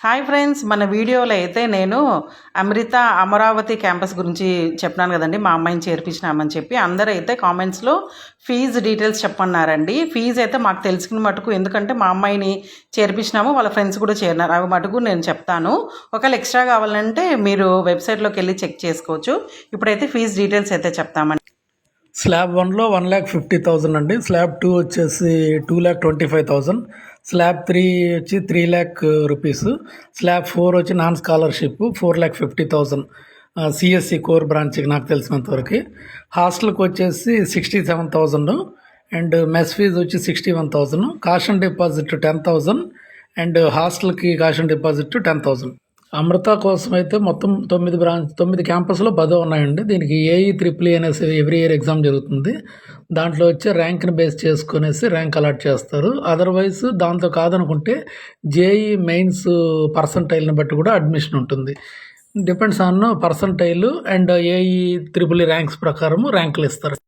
Hi friends, మన వీడియోలో అయితే నేను అమృత అమరావతి క్యాంపస్ గురించి చెప్పినాను కదండి. మా అమ్మాయిని చేర్పించినామని చెప్పి అందరూ అయితే కామెంట్స్లో ఫీజు డీటెయిల్స్ చెప్పన్నారండి. ఫీజు అయితే మాకు తెలిసిన మటుకు, ఎందుకంటే మా అమ్మాయిని చేర్పించినాము, వాళ్ళ ఫ్రెండ్స్ కూడా చేరినారు, అవి మటుకు నేను చెప్తాను. ఒకవేళ ఎక్స్ట్రా కావాలంటే మీరు వెబ్సైట్లోకి వెళ్ళి చెక్ చేసుకోవచ్చు. ఇప్పుడైతే ఫీజు డీటెయిల్స్ అయితే చెప్తామండి. స్లాబ్ 1లో 1,50,000 అండి. స్లాబ్ 2 వచ్చేసి 2,25,000. స్లాబ్ 3 వచ్చి 3,00,000 రూపీస్. స్లాబ్ 4 వచ్చి నాన్ స్కాలర్షిప్ 4,50,000 సిఎస్సి కోర్ బ్రాంచ్కి నాకు తెలిసినంతవరకు. హాస్టల్కి వచ్చేసి 67,000 అండ్ మెస్ ఫీజు వచ్చి 61,000. కాషన్ డిపాజిట్ 10,000 అండ్ హాస్టల్కి కాషన్ డిపాజిట్ 10,000. అమృత కోసం అయితే మొత్తం 9 క్యాంపస్లో 10 ఉన్నాయండి. దీనికి ఏఈ ట్రిపుల్ అనేసి ఎవ్రీ ఇయర్ ఎగ్జామ్ జరుగుతుంది. దాంట్లో వచ్చి ర్యాంక్ని బేస్ చేసుకునేసి ర్యాంక్ అలాట్ చేస్తారు. అదర్వైజ్ దాంతో కాదనుకుంటే జేఈ మెయిన్స్ పర్సంటైల్ని బట్టి కూడా అడ్మిషన్ ఉంటుంది. Depends on percentile and AE triple ranks ప్రకారము ర్యాంకులు ఇస్తారు.